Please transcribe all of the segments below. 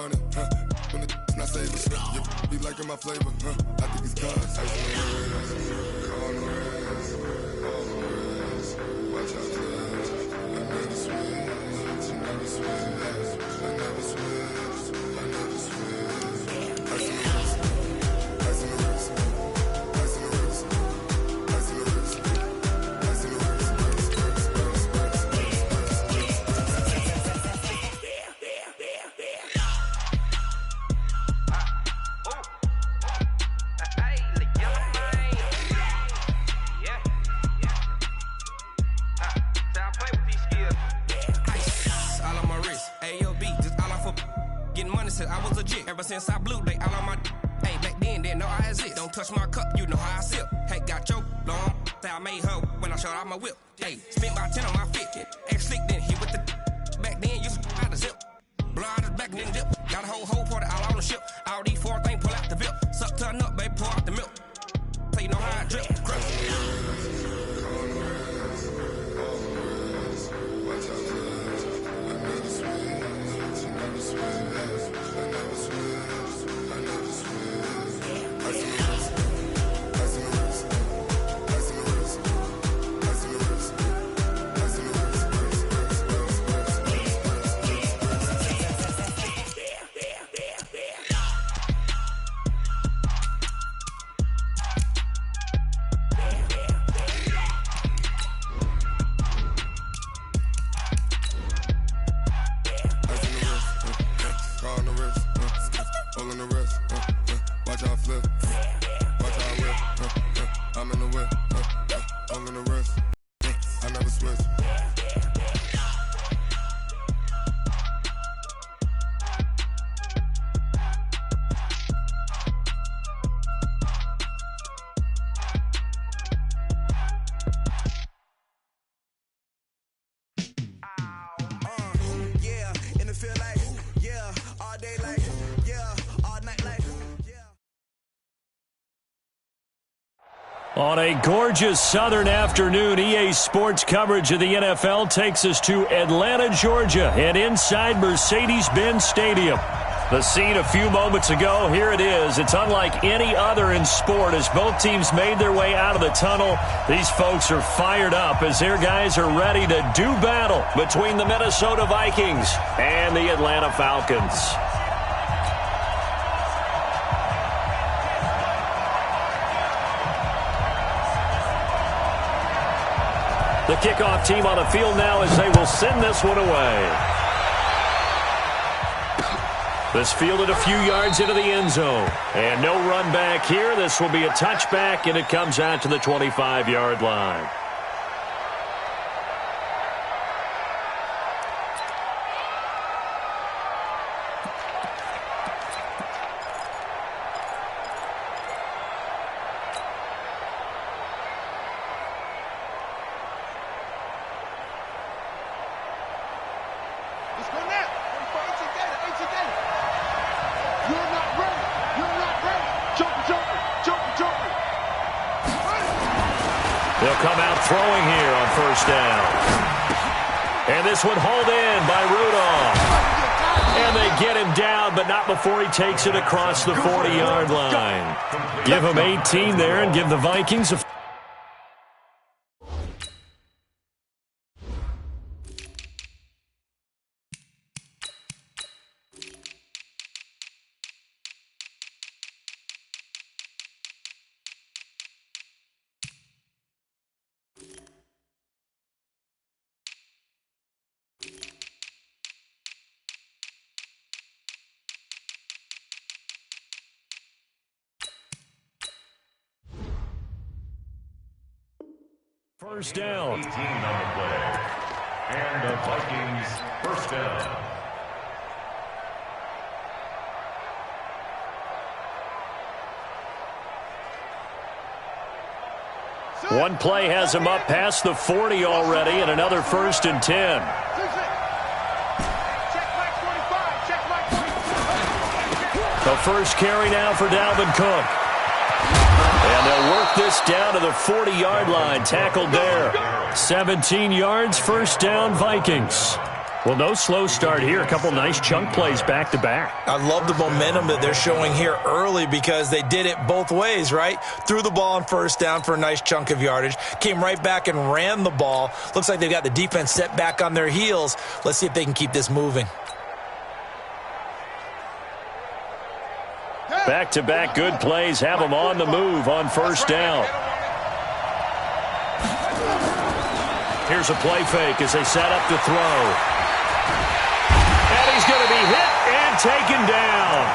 money, when the not saving. You be liking my flavor, I think it's cause. Ice on the wrist, on the wrist, on the wrist. Watch out, cuz I never switch, never switch, I never switch, I never switch. Ice on the wrist, ice on the wrist, ice on the wrist, ice on the wrist, ice on the wrist. I was legit. Ever since I blew, they all on my hey, back then, didn't know I exist. Don't touch my cup, you know how I sip. Hey, got your long, say I made her when I showed out my whip. Hey, spent about 10 on my fit. Ex slick, then hit with the back then, used to out the zip. Blow out the back, then dip. Got a whole party all on the ship. All these four things, pull out the VIP. Suck, turn up, baby, pour out the milk. So you know how I drip. Crush. Watch out, cuz I never switch, never switch. On a gorgeous southern afternoon, EA Sports coverage of the NFL takes us to Atlanta, Georgia, and inside Mercedes-Benz Stadium. The scene a few moments ago, here it is. It's unlike any other in sport as both teams made their way out of the tunnel. These folks are fired up as their guys are ready to do battle between the Minnesota Vikings and the Atlanta Falcons. The kickoff team on the field now as they will send this one away. This fielded a few yards into the end zone. And no run back here. This will be a touchback, and it comes out to the 25-yard line. They'll come out throwing here on first down. And this one hauled in by Rudolph. And they get him down, but not before he takes it across the 40-yard line. Give him 18 there and give the Vikings a... First down. 18 on the play. And the Vikings first down. One play has him up past the 40 already, and another 1st and 10. The first carry now for Dalvin Cook. And they'll work this down to the 40-yard line. Tackled there. 17 yards, first down, Vikings. Well, no slow start here. A couple nice chunk plays back-to-back. I love the momentum that they're showing here early because they did it both ways, right? Threw the ball on first down for a nice chunk of yardage. Came right back and ran the ball. Looks like they've got the defense set back on their heels. Let's see if they can keep this moving. Back-to-back good plays have them on the move on first down. Here's a play fake as they set up to throw. And he's going to be hit and taken down.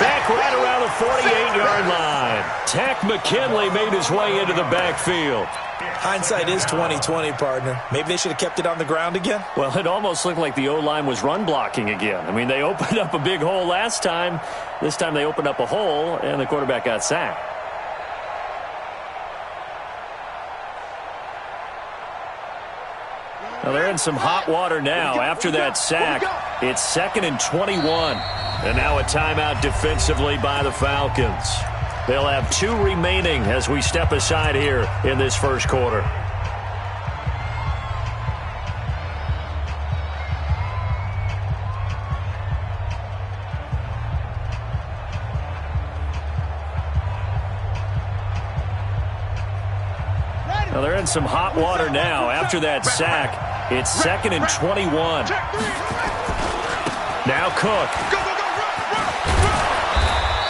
Back right around the 48-yard line. Tack McKinley made his way into the backfield. Hindsight is 20/20, partner. Maybe they should have kept it on the ground again. Well, it almost looked like the O-line was run blocking again. I mean, they opened up a big hole last time. This time they opened up a hole, and the quarterback got sacked. Now they're in some hot water now after that sack. It's 2nd and 21. And now a timeout defensively by the Falcons. They'll have 2 remaining as we step aside here in this first quarter. Now they're in some hot water now after that sack. It's 2nd and 21. Now Cook.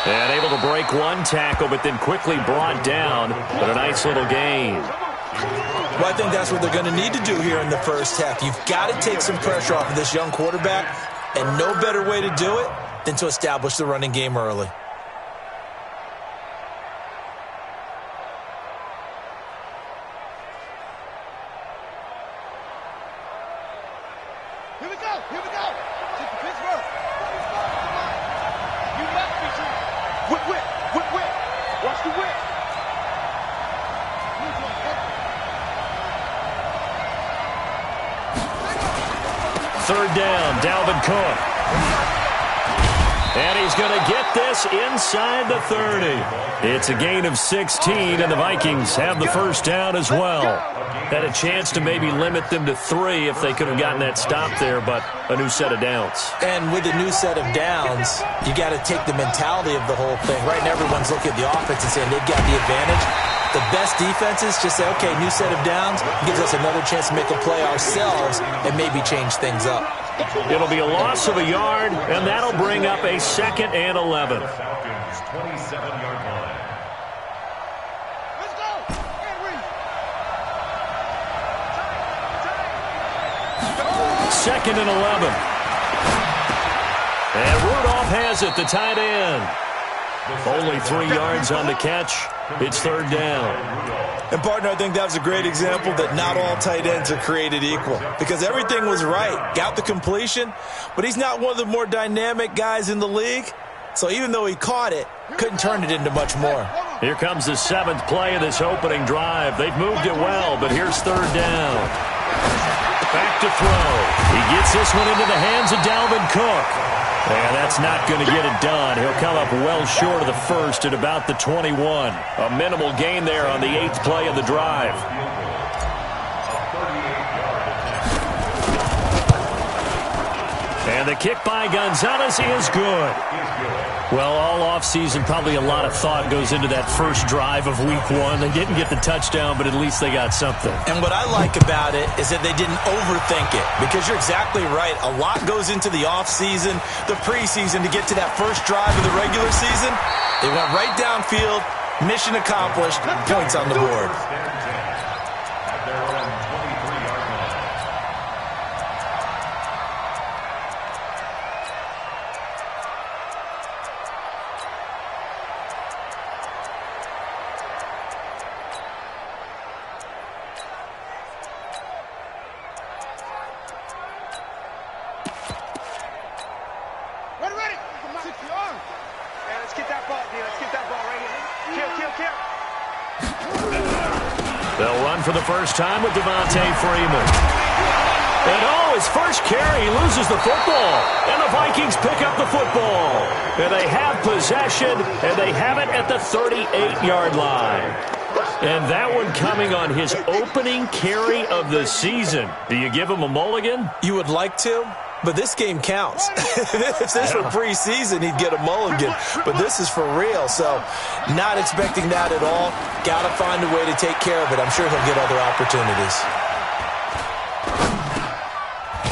And able to break one tackle, but then quickly brought down. But a nice little gain. Well, I think that's what they're going to need to do here in the first half. You've got to take some pressure off of this young quarterback, and no better way to do it than to establish the running game early. Third down, Dalvin Cook. And he's going to get this inside the 30. It's a gain of 16, and the Vikings have the first down as well. Had a chance to maybe limit them to 3 if they could have gotten that stop there, but a new set of downs. And with a new set of downs, you got to take the mentality of the whole thing. Right now, everyone's looking at the offense and saying they've got the advantage. The best defenses just say, okay, new set of downs, gives us another chance to make a play ourselves and maybe change things up. It'll be a loss of a yard, and that'll bring up a 2nd and 11. 27-yard line. Second and 11. And Rudolph has it, the tight end. Only 3 yards on the catch. It's third down. And, partner, I think that was a great example that not all tight ends are created equal. Because everything was right. Got the completion, but he's not one of the more dynamic guys in the league. So even though he caught it, couldn't turn it into much more. Here comes the 7th play of this opening drive. They've moved it well, but here's third down. Back to throw. He gets this one into the hands of Dalvin Cook. And that's not going to get it done. He'll come up well short of the first at about the 21. A minimal gain there on the 8th play of the drive. And the kick by Gonzalez is good. Well, all offseason, probably a lot of thought goes into that first drive of week 1. They didn't get the touchdown, but at least they got something. And what I like about it is that they didn't overthink it, because you're exactly right. A lot goes into the offseason, the preseason, to get to that first drive of the regular season. They went right downfield, mission accomplished, points on the board. They'll run for the first time with Devontae Freeman. And his first carry, he loses the football. And the Vikings pick up the football. And they have possession, and they have it at the 38-yard line. And that one coming on his opening carry of the season. Do you give him a mulligan? You would like to, but this game counts. If this were preseason, he'd get a mulligan. But this is for real, so not expecting that at all. Got to find a way to take care of it. I'm sure he'll get other opportunities.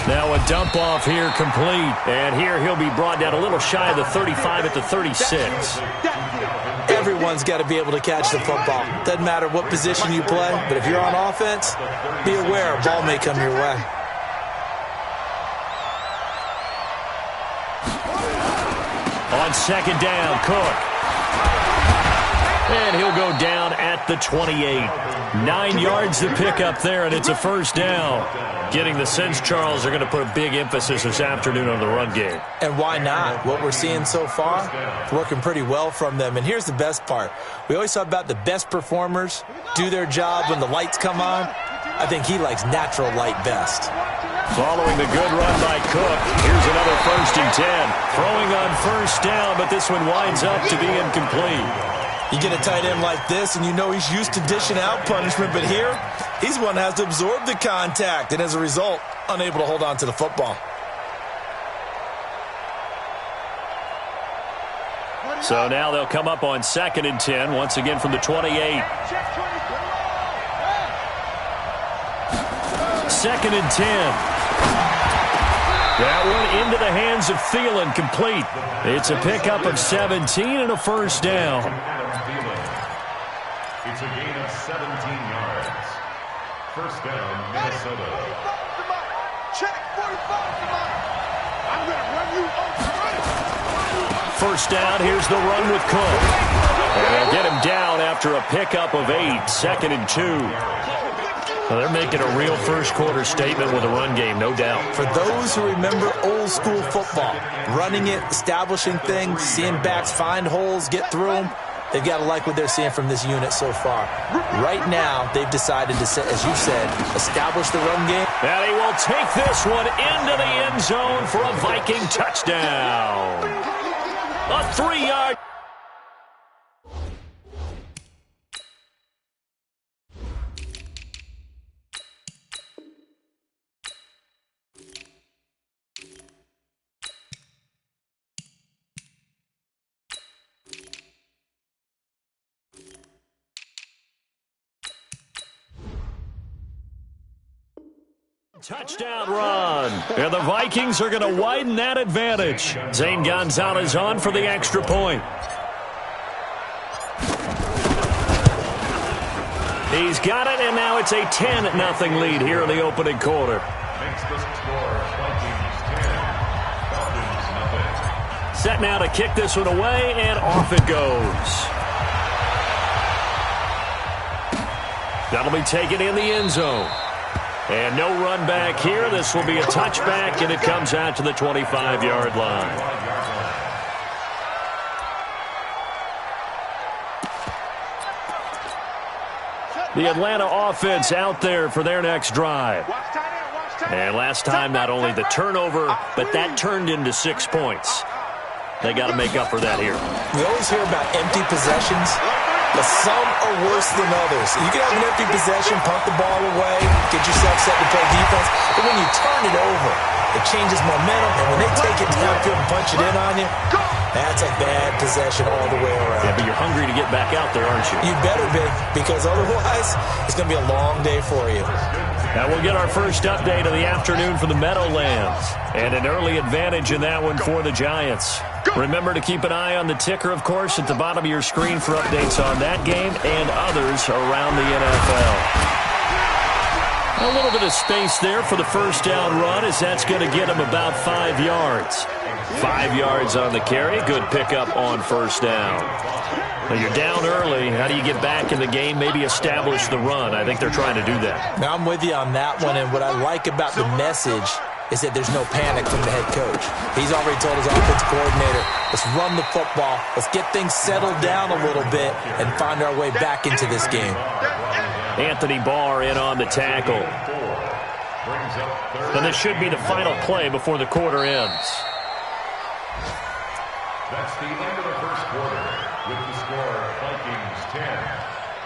Now a dump off here complete. And here he'll be brought down a little shy of the 35 at the 36. Everyone's got to be able to catch the football. Doesn't matter what position you play, but if you're on offense, be aware a ball may come your way. On second down, Cook. And he'll go down at the 28. 9 yards to pick up there, and it's a first down. Getting the sense, Charles, they're going to put a big emphasis this afternoon on the run game. And why not? What we're seeing so far, working pretty well from them. And here's the best part. We always talk about the best performers do their job when the lights come on. I think he likes natural light best. Following the good run by Cook, here's another 1st and 10. Throwing on first down, but this one winds up to be incomplete. You get a tight end like this, and you know he's used to dishing out punishment, but here, he's one that has to absorb the contact, and as a result, unable to hold on to the football. So now they'll come up on 2nd and 10, once again from the 28. 2nd and 10. That one into the hands of Thielen, complete. It's a pickup of 17 and a first down. It's a gain of 17 yards. First down, Minnesota. Check 45. I'm going to run you over. First down, here's the run with Cook. And they'll get him down after a pickup of 8, 2nd and 2. Well, they're making a real first-quarter statement with a run game, no doubt. For those who remember old-school football, running it, establishing things, seeing backs find holes, get through them, they've got to like what they're seeing from this unit so far. Right now, they've decided to, as you said, establish the run game. And he will take this one into the end zone for a Viking touchdown. A 3-yard. Touchdown run. And the Vikings are going to widen that advantage. Zane Gonzalez on for the extra point. He's got it, and now it's a 10-0 lead here in the opening quarter. Makes the score Vikings 10, Falcons 0. Set now to kick this one away, and off it goes. That'll be taken in the end zone. And no run back here. This will be a touchback, and it comes out to the 25-yard line. The Atlanta offense out there for their next drive. And last time, not only the turnover, but that turned into 6 points. They got to make up for that here. We always hear about empty possessions, but some are worse than others. You can have an empty possession, punt the ball away, get yourself set to play defense, but when you turn it over, it changes momentum, and when they take it downfield and punch it in on you, that's a bad possession all the way around. Yeah, but you're hungry to get back out there, aren't you? You better be, because otherwise, it's going to be a long day for you. Now we'll get our first update of the afternoon for the Meadowlands. And an early advantage in that one for the Giants. Remember to keep an eye on the ticker, of course, at the bottom of your screen for updates on that game and others around the NFL. A little bit of space there for the first down run, as that's going to get him about 5 yards. 5 yards on the carry. Good pickup on first down. Now you're down early. How do you get back in the game? Maybe establish the run. I think they're trying to do that. Now I'm with you on that one, and what I like about the message is that there's no panic from the head coach. He's already told his offensive coordinator, let's run the football, let's get things settled down a little bit and find our way back into this game. Anthony Barr in on the tackle. And this should be the final play before the quarter ends. That's the end of the first quarter with the score Vikings 10,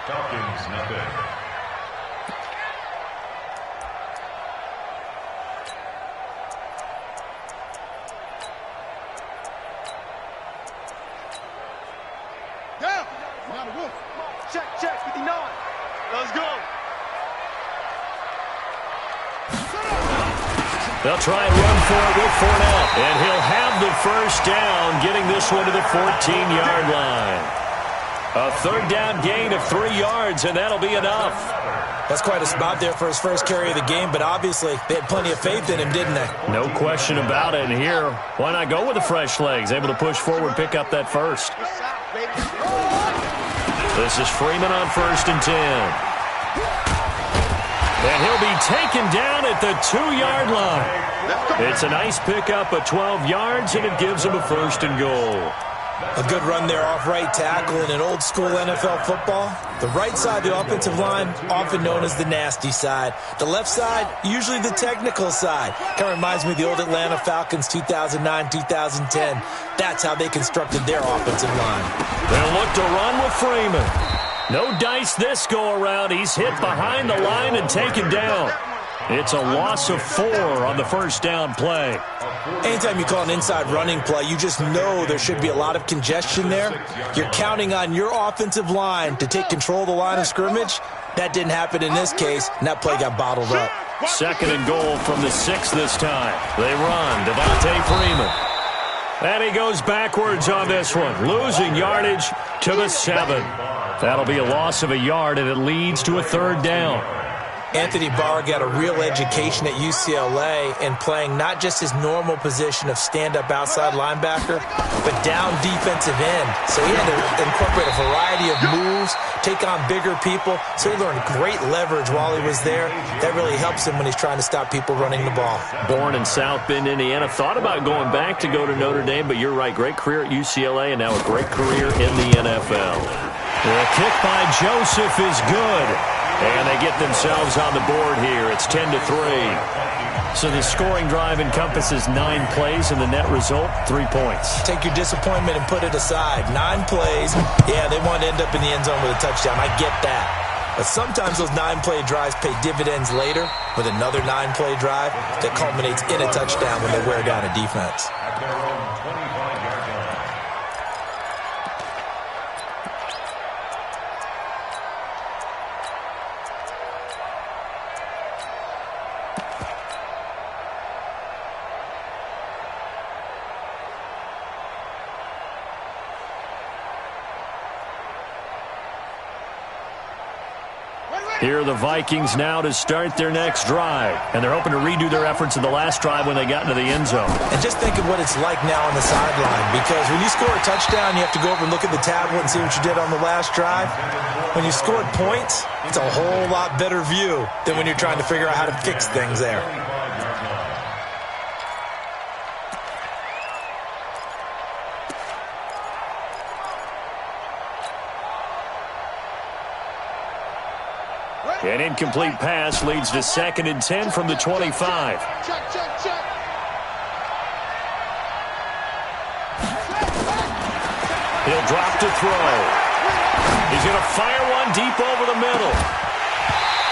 Falcons, nothing. Down. Now the Wolf. Check, 59. Let's go. They'll try and run for it with Fournette. And he'll have the first down, getting this one to the 14-yard line. A third down gain of 3 yards, and that'll be enough. That's quite a spot there for his first carry of the game, but obviously they had plenty of faith in him, didn't they? No question about it. And here, why not go with the fresh legs? Able to push forward, pick up that first. This is Freeman on 1st and 10. And he'll be taken down at the 2-yard line. It's a nice pickup of 12 yards, and it gives him a 1st and goal. A good run there off right tackle in an old-school NFL football. The right side of the offensive line, often known as the nasty side. The left side, usually the technical side. Kind of reminds me of the old Atlanta Falcons 2009-2010. That's how they constructed their offensive line. They'll look to run with Freeman. No dice this go-around. He's hit behind the line and taken down. It's a loss of 4 on the first down play. Anytime you call an inside running play, you just know there should be a lot of congestion there. You're counting on your offensive line to take control of the line of scrimmage. That didn't happen in this case, and that play got bottled up. 2nd and goal from the 6 this time. They run. Devontae Freeman. And he goes backwards on this one, losing yardage to the 7. That'll be a loss of a yard, and it leads to a 3rd down. Anthony Barr got a real education at UCLA in playing not just his normal position of stand-up outside linebacker, but down defensive end. So he had to incorporate a variety of moves, take on bigger people. So he learned great leverage while he was there. That really helps him when he's trying to stop people running the ball. Born in South Bend, Indiana. Thought about going back to go to Notre Dame, but you're right. Great career at UCLA and now a great career in the NFL. The kick by Joseph is good. And they get themselves on the board here. It's 10-3. So the scoring drive encompasses 9 plays, and the net result, 3 points. Take your disappointment and put it aside. 9 plays. Yeah, they want to end up in the end zone with a touchdown. I get that. But sometimes those 9-play drives pay dividends later with another 9-play drive that culminates in a touchdown when they wear down a defense. Here are the Vikings now to start their next drive. And they're hoping to redo their efforts in the last drive when they got into the end zone. And just think of what it's like now on the sideline. Because when you score a touchdown, you have to go over and look at the tablet and see what you did on the last drive. When you scored points, it's a whole lot better view than when you're trying to figure out how to fix things there. An incomplete pass leads to 2nd and 10 from the 25. Check. He'll drop to throw. He's going to fire one deep over the middle.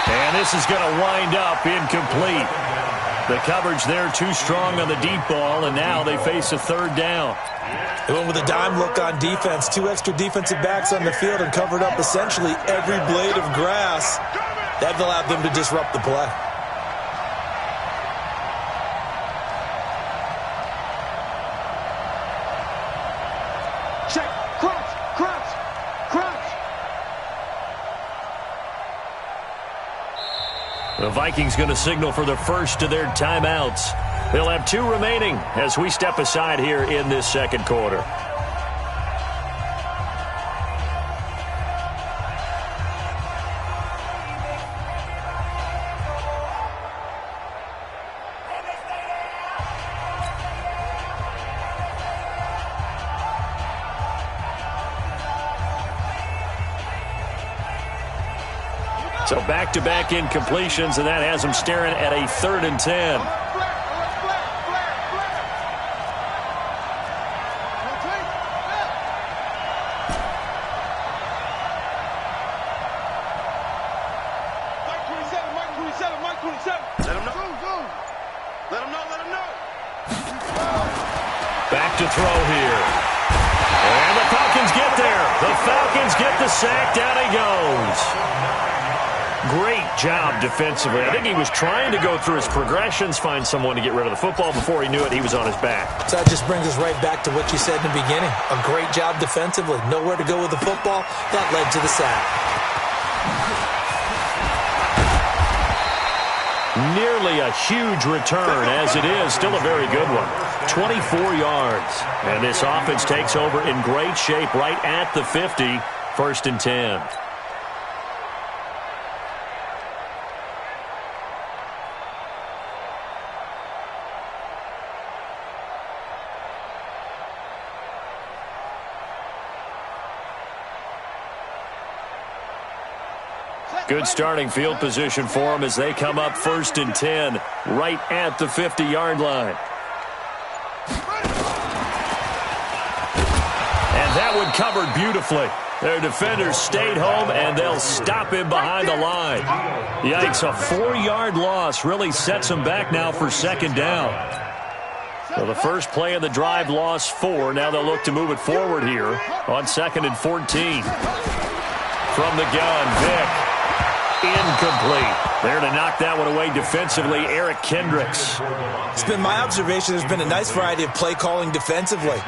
And this is going to wind up incomplete. The coverage there too strong on the deep ball, and now they face a 3rd down. They went with a dime look on defense. 2 extra defensive backs on the field and covered up essentially every blade of grass. That allowed them to disrupt the play. Check. Crouch. The Vikings going to signal for the first of their timeouts. They'll have 2 remaining as we step aside here in this 2nd quarter. So back-to-back incompletions, and that has them staring at a 3rd and 10. Back to throw here. And the Falcons get there. The Falcons get the sack. Down he goes. Great job defensively. I think he was trying to go through his progressions, find someone to get rid of the football. Before he knew it, he was on his back. So that just brings us right back to what you said in the beginning. A great job defensively. Nowhere to go with the football. That led to the sack. Nearly a huge return, as it is. Still a very good one. 24 yards. And this offense takes over in great shape right at the 50. 1st and 10. Good starting field position for them as they come up 1st and 10 right at the 50-yard line. And that one covered beautifully. Their defenders stayed home, and they'll stop him behind the line. Yikes, a 4-yard loss really sets them back now for 2nd down. So the first play of the drive lost 4. Now they'll look to move it forward here on 2nd and 14. From the gun, Vick. Incomplete. There to knock that one away defensively, Eric Kendricks. It's been my observation there's been a nice variety of play calling defensively.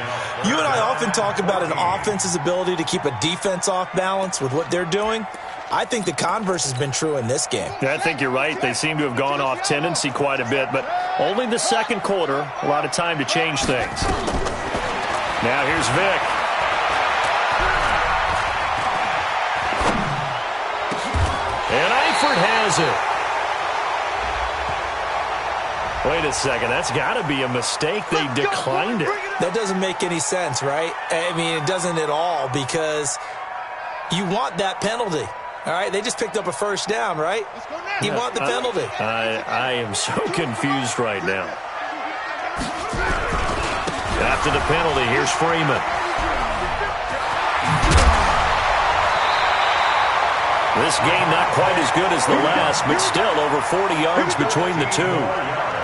You and I often talk about an offense's ability to keep a defense off balance with what they're doing. I think the converse has been true in this game. Yeah, I think you're right. They seem to have gone off tendency quite a bit, but only the 2nd quarter, a lot of time to change things. Now here's Vick. And Eifert has it. Wait a second. That's got to be a mistake. They declined it. That doesn't make any sense, right? I mean, it doesn't at all because you want that penalty. All right? They just picked up a 1st down, right? You want the penalty. I am so confused right now. After the penalty, here's Freeman. This game not quite as good as the last, but still over 40 yards between the two.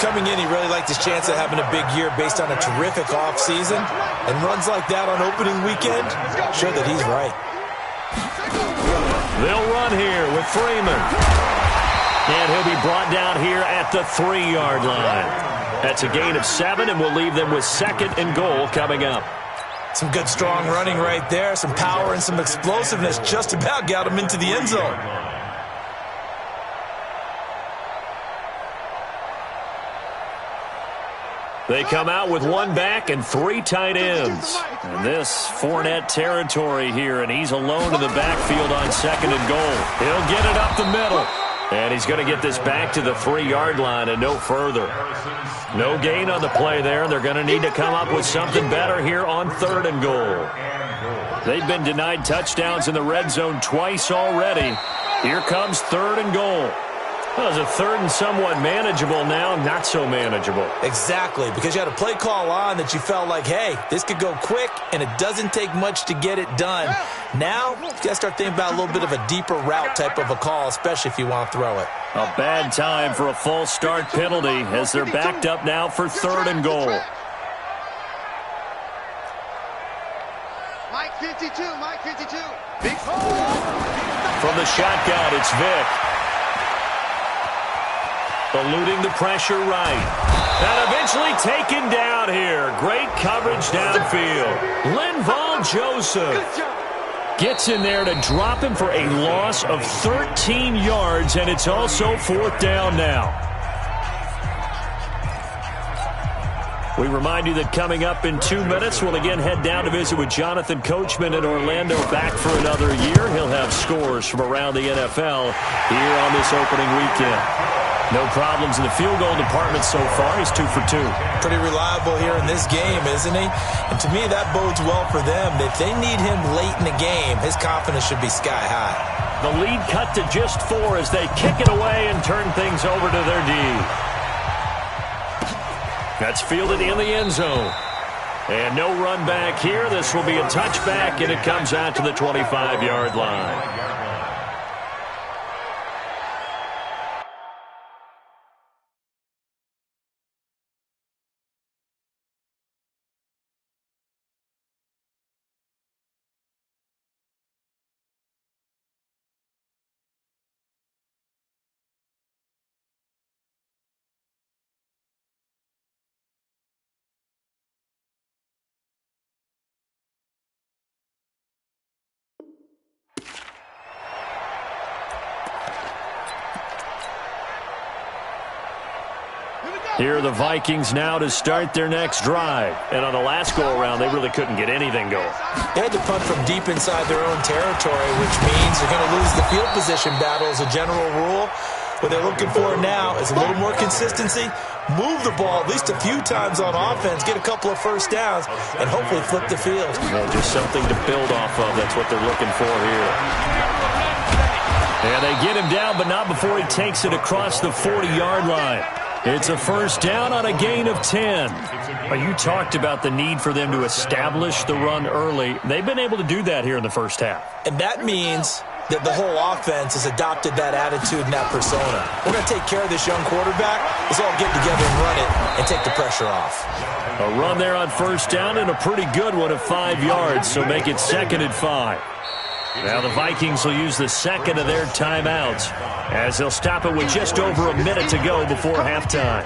Coming in, he really liked his chance of having a big year based on a terrific offseason. And runs like that on opening weekend, show that he's right. They'll run here with Freeman. And he'll be brought down here at the 3-yard line. That's a gain of 7, and we'll leave them with 2nd and goal coming up. Some good, strong running right there. Some power and some explosiveness. Just about got him into the end zone. They come out with 1 back and 3 tight ends. And this Fournette territory here, and he's alone in the backfield on 2nd and goal. He'll get it up the middle. And he's going to get this back to the 3-yard line and no further. No gain on the play there. They're going to need to come up with something better here on 3rd and goal. They've been denied touchdowns in the red zone twice already. Here comes 3rd and goal. Well, it's a 3rd and somewhat manageable now, not so manageable. Exactly, because you had a play call on that you felt like, hey, this could go quick, and it doesn't take much to get it done. Now, you got to start thinking about a little bit of a deeper route type of a call, especially if you want to throw it. A bad time for a false start penalty as they're backed up now for 3rd and goal. Mike 52, Mike 52. Big From the shotgun, it's Vick. Eluding the pressure right. And eventually taken down here. Great coverage downfield. Linval Joseph gets in there to drop him for a loss of 13 yards, and it's also 4th down now. We remind you that coming up in 2 minutes, we'll again head down to visit with Jonathan Coachman in Orlando, back for another year. He'll have scores from around the NFL here on this opening weekend. No problems in the field goal department so far. He's 2 for 2. Pretty reliable here in this game, isn't he? And to me, that bodes well for them. If they need him late in the game, his confidence should be sky high. The lead cut to just 4 as they kick it away and turn things over to their D. That's fielded in the end zone. And no run back here. This will be a touchback, and it comes out to the 25-yard line. Here are the Vikings now to start their next drive. And on the last go-around, they really couldn't get anything going. They had to punt from deep inside their own territory, which means they're going to lose the field position battle as a general rule. What they're looking for now is a little more consistency, move the ball at least a few times on offense, get a couple of first downs, and hopefully flip the field. Well, just something to build off of. That's what they're looking for here. And they get him down, but not before he takes it across the 40-yard line. It's a first down on a gain of 10. Well, you talked about the need for them to establish the run early. They've been able to do that here in the first half. And that means that the whole offense has adopted that attitude and that persona. We're going to take care of this young quarterback. Let's all get together and run it and take the pressure off. A run there on first down and a pretty good one of 5 yards, so make it 2nd and 5. Now the Vikings will use the second of their timeouts as they'll stop it with just over a minute to go before halftime.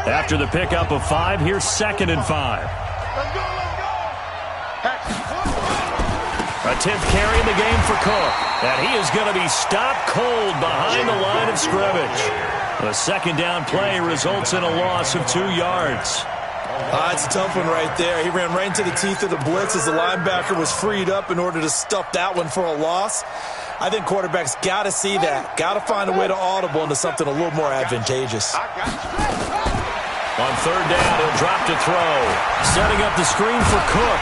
After the pickup of 5, here's 2nd and 5. A 10th carry in the game for Cook. And he is going to be stopped cold behind the line of scrimmage. The second down play results in a loss of 2 yards. It's a tough one right there. He ran right into the teeth of the blitz as the linebacker was freed up in order to stuff that one for a loss. I think quarterbacks got to see that. Got to find a way to audible into something a little more advantageous. On third down, he'll drop to throw. Setting up the screen for Cook.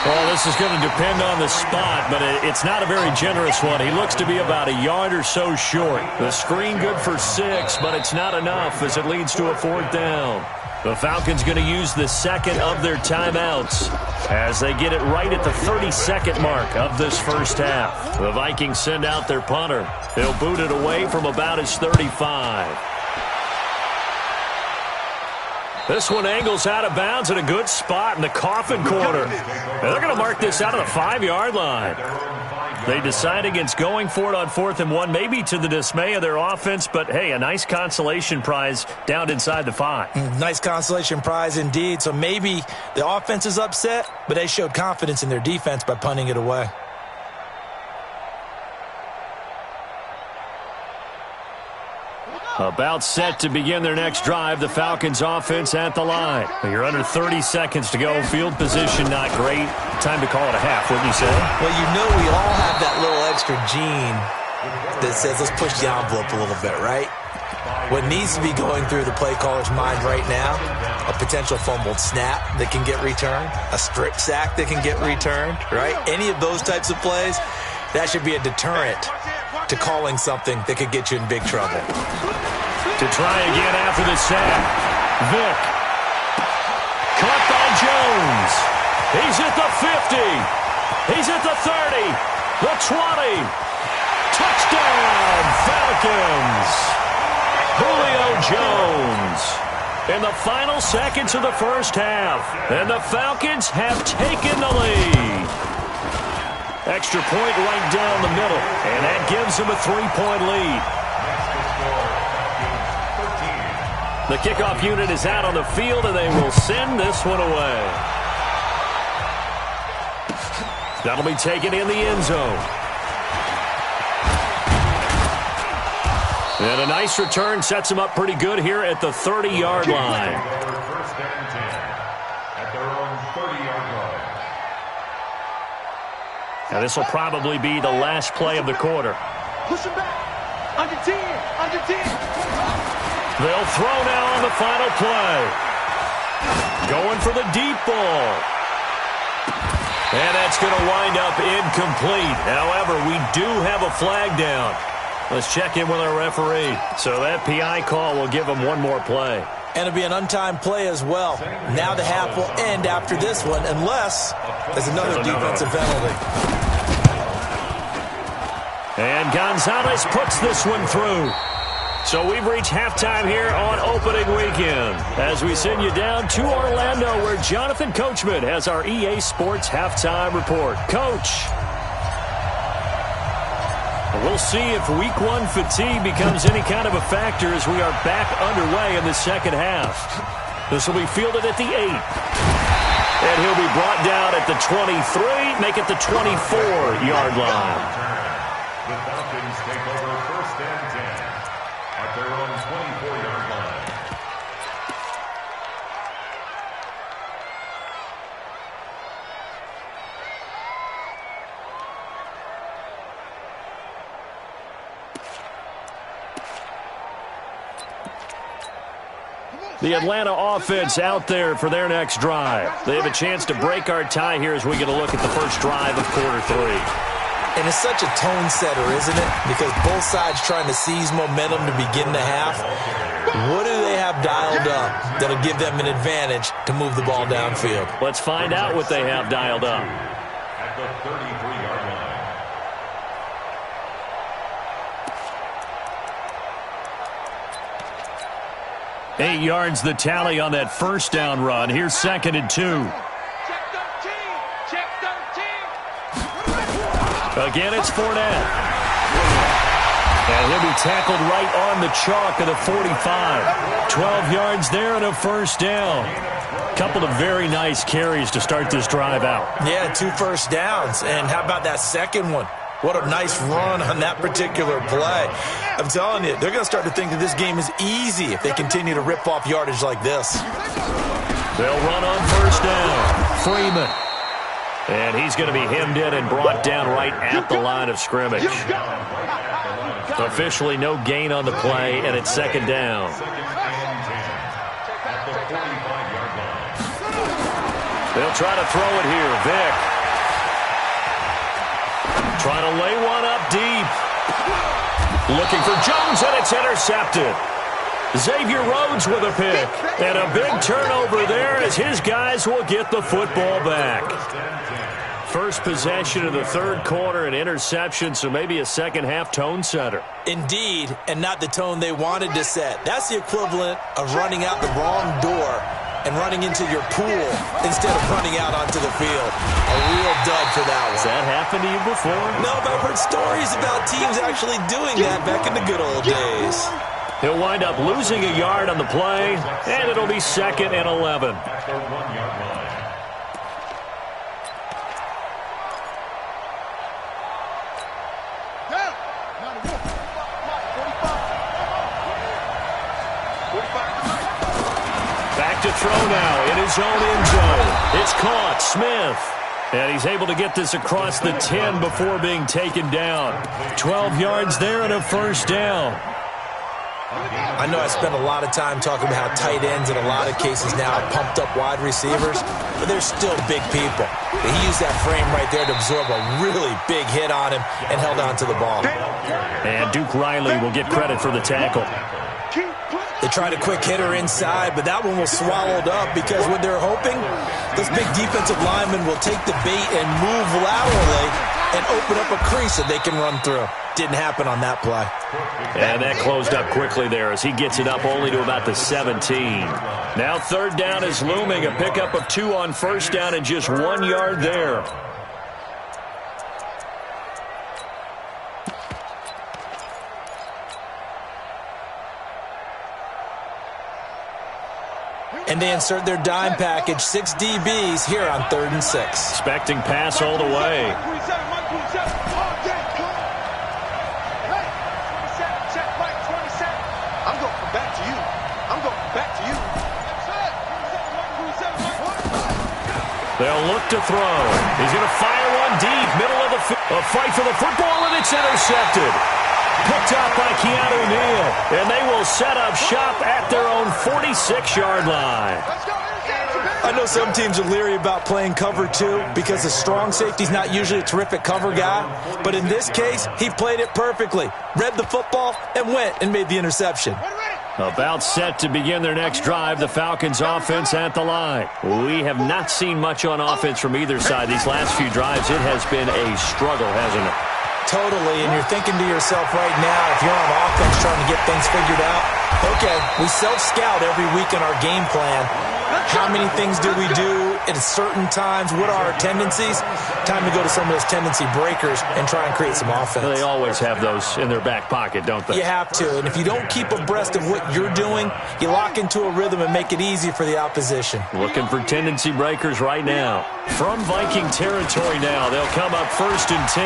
Well, this is going to depend on the spot, but it's not a very generous one. He looks to be about a yard or so short. The screen good for 6, but it's not enough as it leads to a 4th down. The Falcons going to use the second of their timeouts as they get it right at the 32nd mark of this first half. The Vikings send out their punter. He'll boot it away from about his 35. This one angles out of bounds at a good spot in the coffin corner. And they're going to mark this out of the 5-yard line. They decide against going for it on 4th and 1, maybe to the dismay of their offense, but hey, a nice consolation prize down inside the 5. Nice consolation prize indeed. So maybe the offense is upset, but they showed confidence in their defense by punting it away. About set to begin their next drive, the Falcons offense at the line. You're under 30 seconds to go. Field position not great. Time to call it a half, wouldn't you say? Well, you know we all have that little extra gene that says let's push the envelope a little bit, right? What needs to be going through the play caller's mind right now, a potential fumbled snap that can get returned, a strip sack that can get returned, right? Any of those types of plays, that should be a deterrent to calling something that could get you in big trouble. To try again after the sack. Vick. Caught by Jones. He's at the 50. He's at the 30. The 20. Touchdown, Falcons. Julio Jones. In the final seconds of the first half. And the Falcons have taken the lead. Extra point right down the middle. And that gives them a 3-point lead. The kickoff unit is out on the field, and they will send this one away. That'll be taken in the end zone. And a nice return sets them up pretty good here at the 30-yard line. First and 10 at their own 30-yard line. Now this will probably be the last play of the quarter. Push him back. Under 10. Under 10. They'll throw now on the final play. Going for the deep ball. And that's going to wind up incomplete. However, we do have a flag down. Let's check in with our referee. So that PI call will give them one more play. And it'll be an untimed play as well. Now the half will end after this one unless there's another defensive penalty. And Gonzalez puts this one through. So we've reached halftime here on opening weekend as we send you down to Orlando where Jonathan Coachman has our EA Sports halftime report. Coach, we'll see if week 1 fatigue becomes any kind of a factor as we are back underway in the second half. This will be fielded at the 8. And he'll be brought down at the 23, make it the 24-yard line. The Falcons take over 1st and 10 at their own 24-yard line. The Atlanta offense out there for their next drive. They have a chance to break our tie here as we get a look at the first drive of quarter 3. And it's such a tone setter, isn't it? Because both sides trying to seize momentum to begin the half. What do they have dialed up that'll give them an advantage to move the ball downfield? Let's find out what they have dialed up. At the 33-yard line. 8 yards the tally on that first down run. Here's 2nd and 2. Check 13. Check 13. Again, it's Fournette. And he'll be tackled right on the chalk of the 45. 12 yards there and a first down. Couple of very nice carries to start this drive out. Yeah, 2 first downs. And how about that second one? What a nice run on that particular play. I'm telling you, they're going to start to think that this game is easy if they continue to rip off yardage like this. They'll run on first down. Freeman. And he's going to be hemmed in and brought down right at the line of scrimmage. Officially no gain on the play, and it's 2nd down. They'll try to throw it here. Vick. Trying to lay one up deep. Looking for Jones, and it's intercepted. Xavier Rhodes with a pick. And a big turnover there as his guys will get the football back. First possession of the 3rd quarter, an interception, so maybe a second-half tone setter. Indeed, and not the tone they wanted to set. That's the equivalent of running out the wrong door and running into your pool instead of running out onto the field. A real dud for that one. Has that happened to you before? No, but I've heard stories about teams actually doing that back in the good old days. He'll wind up losing a yard on the play, and it'll be 2nd and 11. At the 1-yard line. Back to throw now in his own end zone. It's caught. Smith. And he's able to get this across the 10 before being taken down. 12 yards there and a first down. I know I spent a lot of time talking about how tight ends in a lot of cases now are pumped up wide receivers, but they're still big people. He used that frame right there to absorb a really big hit on him and held on to the ball. And Duke Riley will get credit for the tackle. They tried a quick hitter inside, but that one was swallowed up because what they're hoping, those big defensive linemen will take the bait and move laterally and open up a crease that they can run through. Didn't happen on that play. And that closed up quickly there as he gets it up only to about the 17. Now 3rd down is looming. A pickup of 2 on first down and just 1 yard there. And they insert their dime package, 6 DBs here on 3rd and 6. Expecting pass all the way. I'm going back to you. I'm going back to you. They'll look to throw. He's going to fire one deep, middle of the field. A fight for the football, and it's intercepted. Picked up by Keanu Neal, and they will set up shop at their own 46-yard line. I know some teams are leery about playing cover 2 because the strong safety's not usually a terrific cover guy, but in this case, he played it perfectly, read the football, and went and made the interception. About set to begin their next drive, the Falcons offense at the line. We have not seen much on offense from either side these last few drives. It has been a struggle, hasn't it? Totally, and you're thinking to yourself right now, if you're on offense trying to get things figured out, okay, we self-scout every week in our game plan. How many things do we do at certain times, what are our tendencies? Time to go to some of those tendency breakers and try and create some offense. They always have those in their back pocket, don't they? You have to, and if you don't keep abreast of what you're doing, you lock into a rhythm and make it easy for the opposition. Looking for tendency breakers right now. From Viking territory now, they'll come up 1st and 10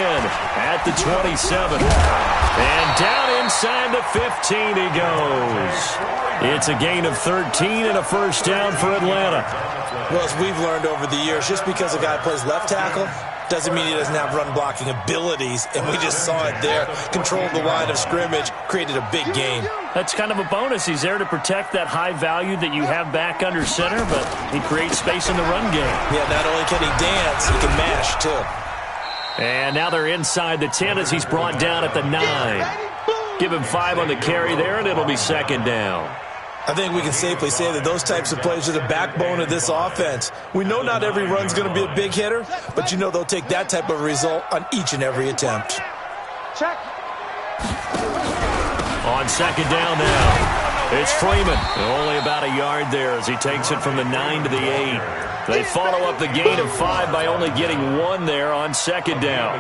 at the 27. And down inside the 15 he goes. It's a gain of 13 and a first down for Atlanta. Well, as we've learned over the years, just because a guy plays left tackle doesn't mean he doesn't have run-blocking abilities, and we just saw it there. Controlled the line of scrimmage, created a big gain. That's kind of a bonus. He's there to protect that high value that you have back under center, but he creates space in the run game. Yeah, not only can he dance, he can mash, too. And now they're inside the 10 as he's brought down at the 9. Give him 5 on the carry there, and it'll be 2nd down. I think we can safely say that those types of plays are the backbone of this offense. We know not every run's going to be a big hitter, but you know they'll take that type of result on each and every attempt. Check. On 2nd down now, it's Freeman. Only about a yard there as he takes it from the 9 to the 8. They follow up the gain of 5 by only getting 1 there on 2nd down.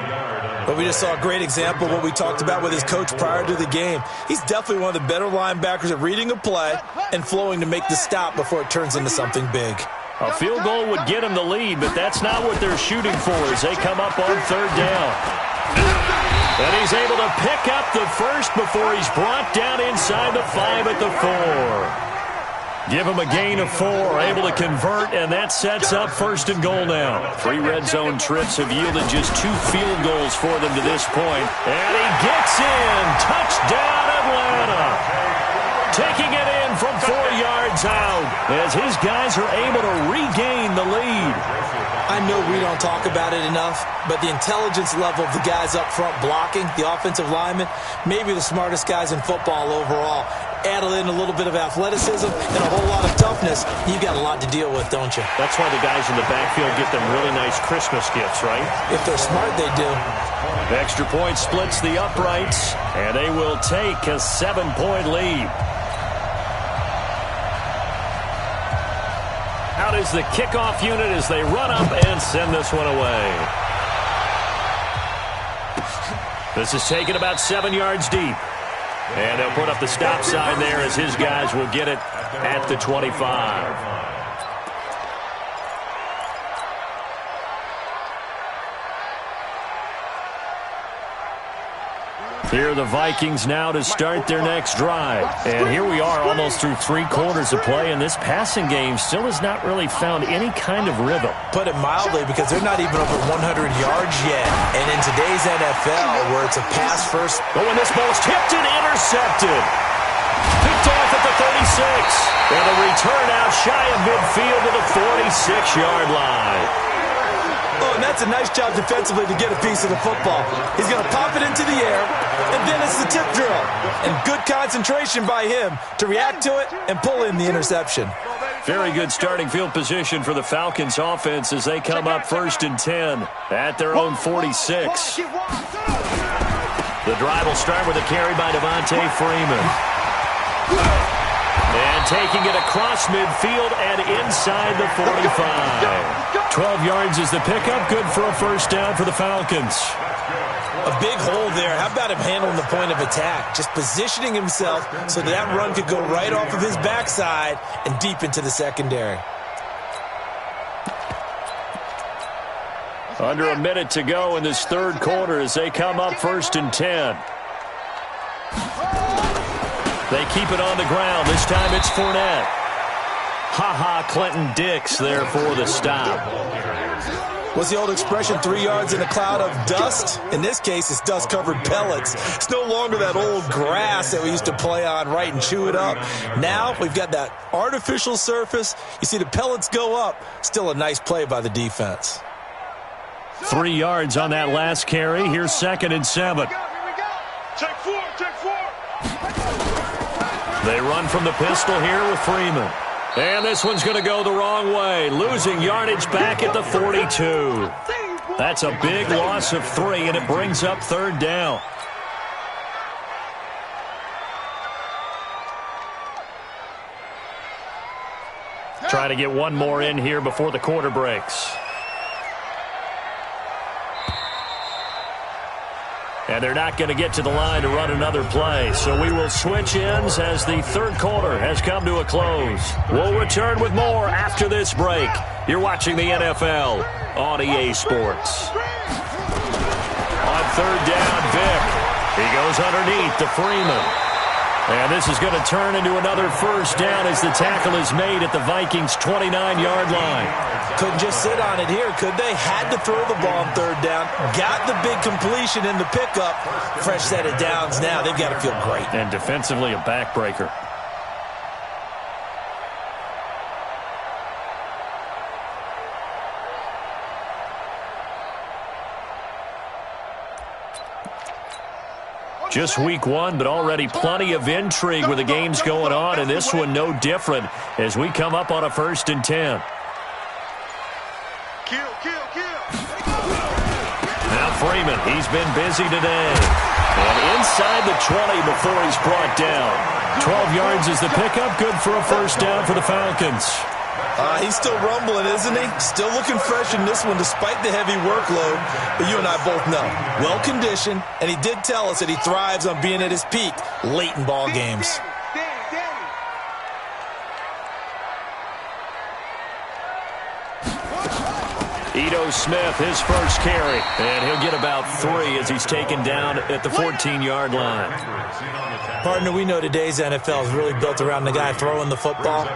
But we just saw a great example of what we talked about with his coach prior to the game. He's definitely one of the better linebackers at reading a play and flowing to make the stop before it turns into something big. A field goal would get him the lead, but that's not what they're shooting for as they come up on 3rd down. And he's able to pick up the first before he's brought down inside the 5 at the 4. Give him a gain of 4, able to convert, and that sets up 1st and goal now. 3 red zone trips have yielded just 2 field goals for them to this point. And he gets in. Touchdown, Atlanta. Taking it in from 4 yards out as his guys are able to regain the lead. I know we don't talk about it enough, but the intelligence level of the guys up front blocking, the offensive linemen, maybe the smartest guys in football overall. Add in a little bit of athleticism and a whole lot of toughness, you've got a lot to deal with, don't you? That's why the guys in the backfield get them really nice Christmas gifts, right? If they're smart, they do. Extra point splits the uprights, and they will take a 7-point lead. Out is the kickoff unit as they run up and send this one away. This is taken about 7 yards deep. And they'll put up the stop sign there as his guys will get it at the 25. Here are the Vikings now to start their next drive. And here we are almost through 3 quarters of play, and this passing game still has not really found any kind of rhythm. Put it mildly, because they're not even over 100 yards yet. And in today's NFL, where it's a pass first. But when this ball's tipped and intercepted. Picked off at the 36. And a return out shy of midfield to the 46-yard line. Oh, and that's a nice job defensively to get a piece of the football. He's going to pop it into the air, and then it's the tip drill. And good concentration by him to react to it and pull in the interception. Very good starting field position for the Falcons offense as they come up 1st and 10 at their own 46. The drive will start with a carry by Devontae Freeman. And taking it across midfield and inside the 45. 12 yards is the pickup. Good for a first down for the Falcons. A big hole there. How about him handling the point of attack? Just positioning himself so that run could go right off of his backside and deep into the secondary. Under a minute to go in this 3rd quarter as they come up 1st and 10. They keep it on the ground. This time it's Fournette. Clinton Dix there for the stop. What's the old expression, 3 yards in a cloud of dust? In this case, it's dust-covered pellets. It's no longer that old grass that we used to play on, right, and chew it up. Now we've got that artificial surface. You see the pellets go up. Still a nice play by the defense. 3 yards on that last carry. Here's 2nd and 7. Check 4. They run from the pistol here with Freeman. And this one's going to go the wrong way. Losing yardage back at the 42. That's a big loss of 3, and it brings up 3rd down. Trying to get one more in here before the quarter breaks. And they're not going to get to the line to run another play. So we will switch ends as the third quarter has come to a close. We'll return with more after this break. You're watching the NFL on EA Sports. On third down, Vick. He goes underneath to Freeman. And this is going to turn into another first down as the tackle is made at the Vikings' 29-yard line. Couldn't just sit on it here, could they? Had to throw the ball on third down. Got the big completion in the pickup. Fresh set of downs now. They've got to feel great. And defensively, a backbreaker. Just week one, but already plenty of intrigue with the games going on, and this one no different as we come up on a 1st and 10. Now Freeman, he's been busy today. And inside the 20 before he's brought down. 12 yards is the pickup, good for a first down for the Falcons. He's still rumbling, isn't he? Still looking fresh in this one despite the heavy workload. But you and I both know, well-conditioned, and he did tell us that he thrives on being at his peak late in ball games. Ito Smith, his first carry, and he'll get about 3 as he's taken down at the 14-yard line. Partner, we know today's NFL is really built around the guy throwing the football.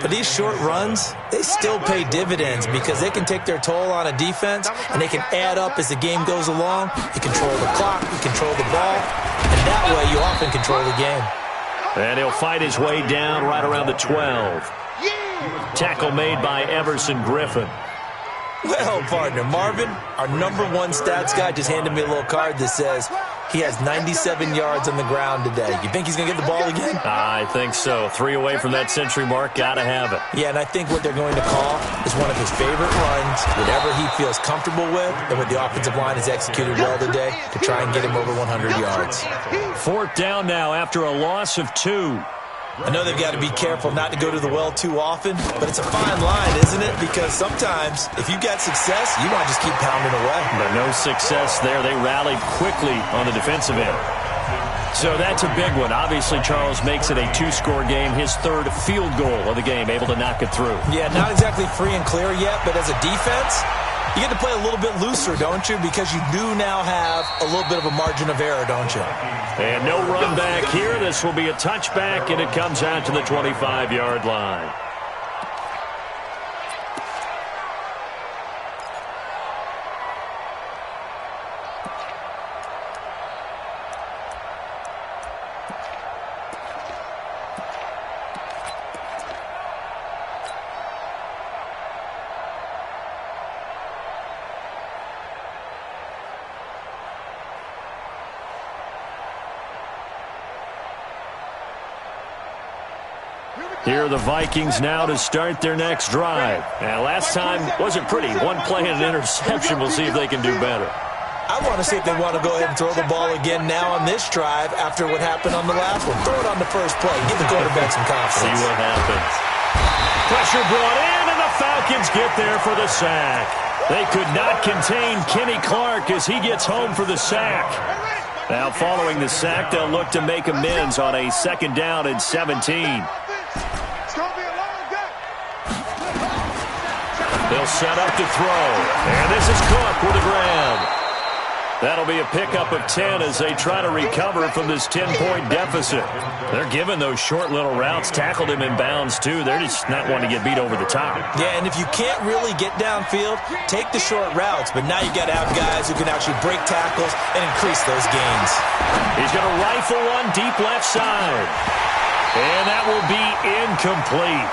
But these short runs, they still pay dividends because they can take their toll on a defense, and they can add up as the game goes along. You control the clock, you control the ball, and that way you often control the game. And he'll fight his way down right around the 12. Tackle made by Everson Griffin. Well, partner, Marvin, our #1 stats guy, just handed me a little card that says he has 97 yards on the ground today. You think he's going to get the ball again? I think so. 3 away from that century mark. Got to have it. Yeah, and I think what they're going to call is one of his favorite runs, whatever he feels comfortable with, and what the offensive line has executed well today to try and get him over 100 yards. 4th down now after a loss of 2. I know they've got to be careful not to go to the well too often, but it's a fine line, isn't it? Because sometimes, if you've got success, you want to just keep pounding away. But no success there. They rallied quickly on the defensive end. So that's a big one. Obviously, Charles makes it a 2-score game. His 3rd field goal of the game, able to knock it through. Yeah, not exactly free and clear yet, but as a defense, you get to play a little bit looser, don't you? Because you do now have a little bit of a margin of error, don't you? And no run back here. This will be a touchback, and it comes out to the 25-yard line. Here are the Vikings now to start their next drive. And last time wasn't pretty. One play and an interception. We'll see if they can do better. I want to see if they want to go ahead and throw the ball again now on this drive after what happened on the last one. Throw it on the first play. Give the quarterback some confidence. See what happens. Pressure brought in, and the Falcons get there for the sack. They could not contain Kenny Clark as he gets home for the sack. Now following the sack, they'll look to make amends on a 2nd down and 17. They'll set up to throw. And this is Cook with a grab. That'll be a pickup of 10 as they try to recover from this 10-point deficit. They're giving those short little routes. Tackled him in bounds, too. They're just not wanting to get beat over the top. Yeah, and if you can't really get downfield, take the short routes. But now you got to have guys who can actually break tackles and increase those gains. He's going to rifle one deep left side. And that will be incomplete.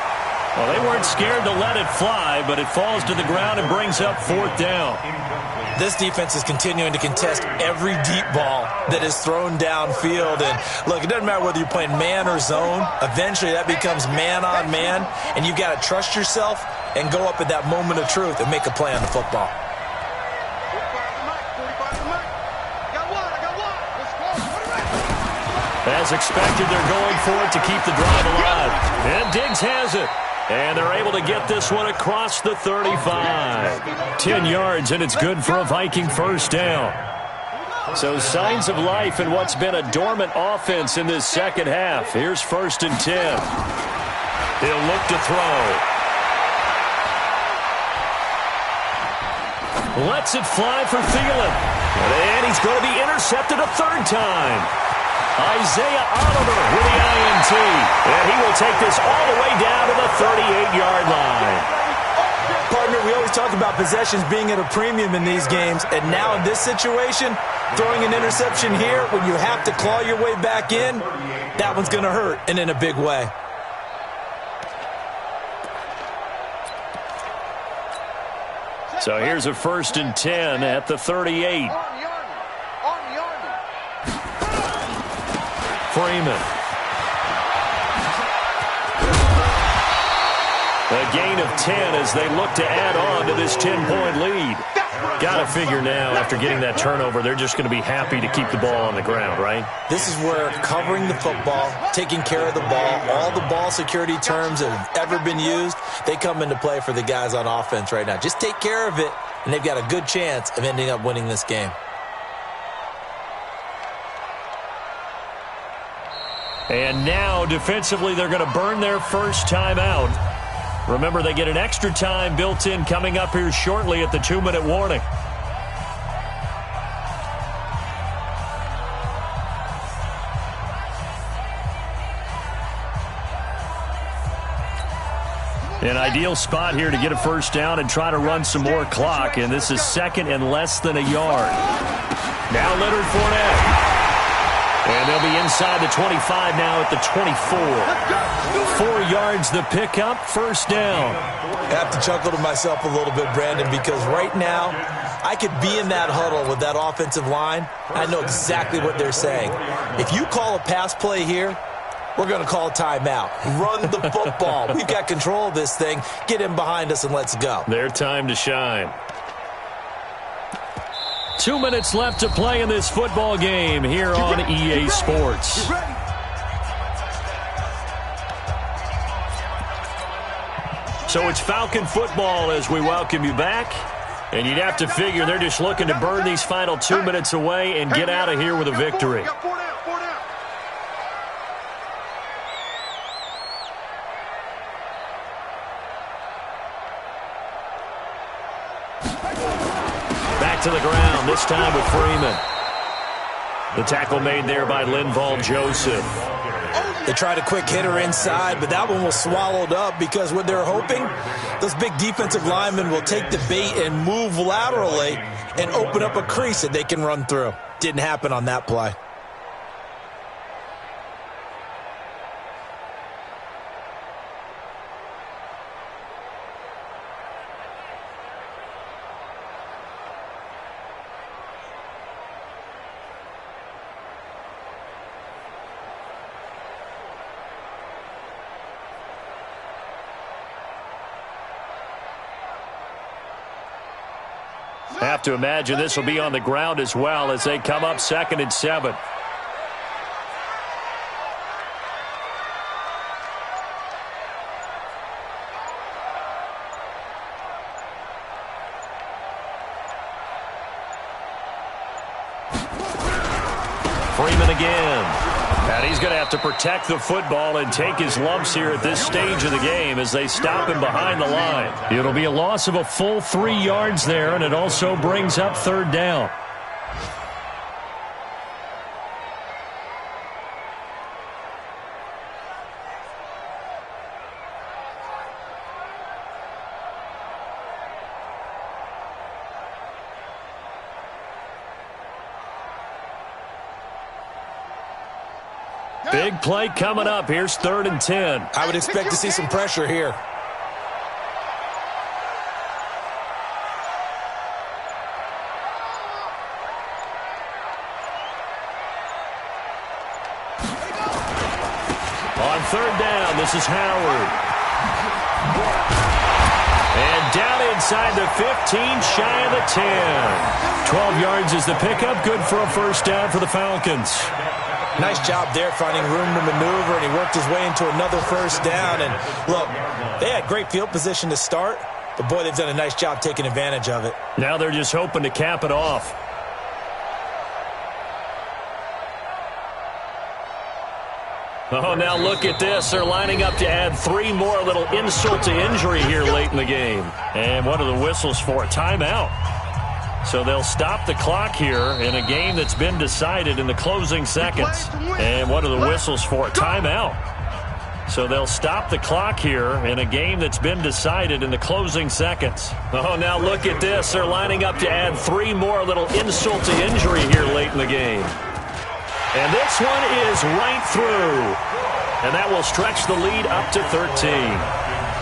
Well, they weren't scared to let it fly, but it falls to the ground and brings up 4th down. This defense is continuing to contest every deep ball that is thrown downfield. And, look, it doesn't matter whether you're playing man or zone. Eventually, that becomes man-on-man, and you've got to trust yourself and go up at that moment of truth and make a play on the football. As expected, they're going for it to keep the drive alive. And Diggs has it. And they're able to get this one across the 35. 10 yards, and it's good for a Viking first down. So signs of life in what's been a dormant offense in this second half. Here's 1st and 10. He'll look to throw. Lets it fly for Thielen. And he's going to be intercepted a third time. Isaiah Oliver with the INT. And he will take this all the way down to the 38-yard line. Partner, we always talk about possessions being at a premium in these games. And now in this situation, throwing an interception here when you have to claw your way back in, that one's going to hurt, and in a big way. So here's a 1st and 10 at the 38. Freeman. A gain of 10 as they look to add on to this 10-point lead. Got to figure now, after getting that turnover, they're just going to be happy to keep the ball on the ground, right? This is where covering the football, taking care of the ball, all the ball security terms that have ever been used, they come into play for the guys on offense right now. Just take care of it, and they've got a good chance of ending up winning this game. And now, defensively, they're going to burn their first time out. Remember, they get an extra time built in coming up here shortly at the 2-minute warning. An ideal spot here to get a first down and try to run some more clock, and this is 2nd and less than a yard. Now Leonard Fournette. And they'll be inside the 25 now at the 24. 4 yards the pickup, first down. I have to chuckle to myself a little bit, Brandon, because right now I could be in that huddle with that offensive line. I know exactly what they're saying. If you call a pass play here, we're going to call a timeout. Run the football. We've got control of this thing. Get in behind us and let's go. Their time to shine. 2 minutes left to play in this football game here on EA Sports. So it's Falcon football as we welcome you back. And you'd have to figure they're just looking to burn these final 2 minutes away and get out of here with a victory. Back to the ground, this time with Freeman. The tackle made there by Linval Joseph. They tried a quick hitter inside, but that one was swallowed up because what they're hoping, those big defensive linemen will take the bait and move laterally and open up a crease that they can run through. Didn't happen on that play. Have to imagine this will be on the ground as well as they come up 2nd and 7. Freeman again. And he's going to have to protect the football and take his lumps here at this stage of the game as they stop him behind the line. It'll be a loss of a full 3 yards there, and it also brings up 3rd down. Big play coming up. Here's 3rd and 10. I would expect to see some pressure here. On 3rd down, this is Howard. And down inside the 15, shy of the 10. 12 yards is the pickup. Good for a first down for the Falcons. Nice job there finding room to maneuver, and he worked his way into another first down. And look, they had great field position to start, but boy, they've done a nice job taking advantage of it. Now they're just hoping to cap it off. Oh, now look at this. They're lining up to add 3 more, a little insult to injury here late in the game. And what are the whistles for? Timeout. So they'll stop the clock here in a game that's been decided in the closing seconds. And what are the whistles for? Timeout. So they'll stop the clock here in a game that's been decided in the closing seconds. Oh, now look at this. They're lining up to add 3 more, a little insult to injury here late in the game. And this one is right through. And that will stretch the lead up to 13.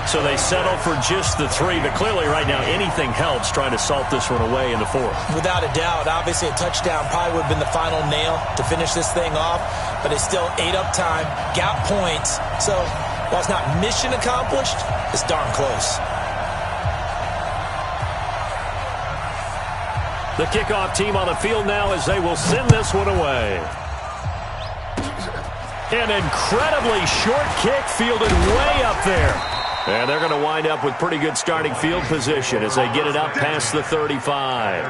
So they settle for just the 3. But clearly right now anything helps trying to salt this one away in the 4th. Without a doubt. Obviously a touchdown probably would have been the final nail to finish this thing off. But it's still ate up time. Got points. So while it's not mission accomplished, it's darn close. The kickoff team on the field now as they will send this one away. An incredibly short kick fielded way up there. And they're going to wind up with pretty good starting field position as they get it up past the 35.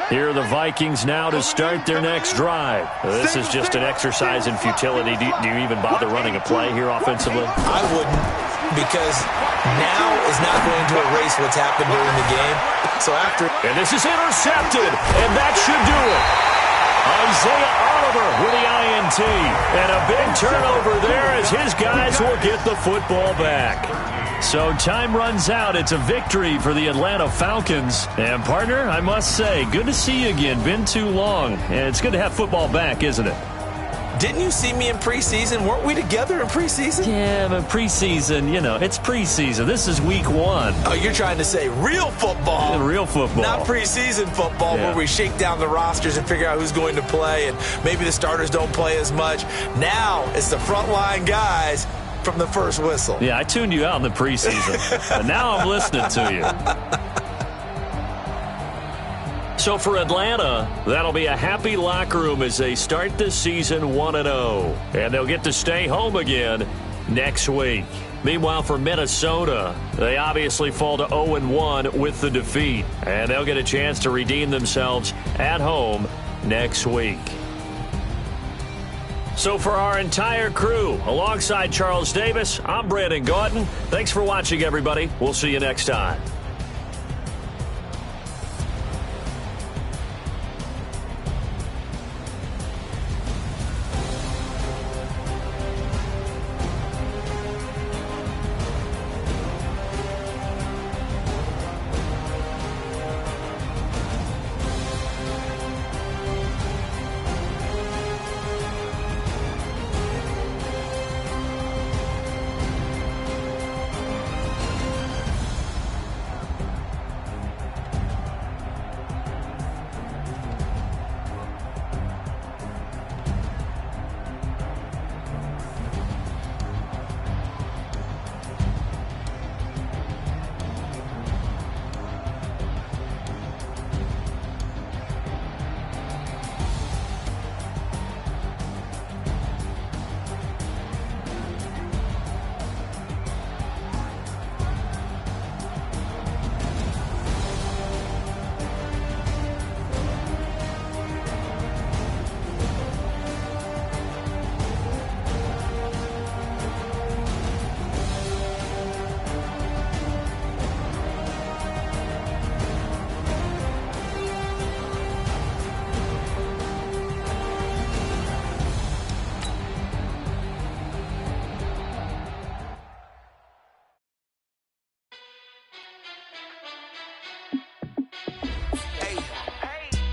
Here are the Vikings now to start their next drive. This is just an exercise in futility. Do you even bother running a play here offensively? I wouldn't, because now is not going to erase what's happened during the game. So after... And this is intercepted, and that should do it. Isaiah Oliver with the INT. And a big turnover there as his guys will get the football back. So time runs out. It's a victory for the Atlanta Falcons. And, partner, I must say, good to see you again. Been too long. And it's good to have football back, isn't it? Didn't you see me in preseason? Weren't we together in preseason? Yeah, but preseason, you know, it's preseason. This is week 1. Oh, you're trying to say real football. Yeah, real football. Not preseason football where we shake down the rosters and figure out who's going to play, and maybe the starters don't play as much. Now it's the frontline guys from the first whistle. Yeah, I tuned you out in the preseason. But now I'm listening to you. So for Atlanta, that'll be a happy locker room as they start the season 1-0. And they'll get to stay home again next week. Meanwhile, for Minnesota, they obviously fall to 0-1 with the defeat. And they'll get a chance to redeem themselves at home next week. So for our entire crew, alongside Charles Davis, I'm Brandon Gaudin. Thanks for watching, everybody. We'll see you next time.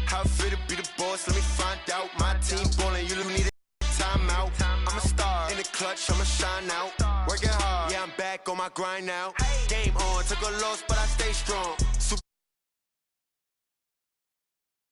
How fit to be the boss? Let me find out. My team ballin', you need a timeout. I'm a star in the clutch, I'ma shine out. Working hard, yeah, I'm back on my grind now. Game on, took a loss, but I stay strong.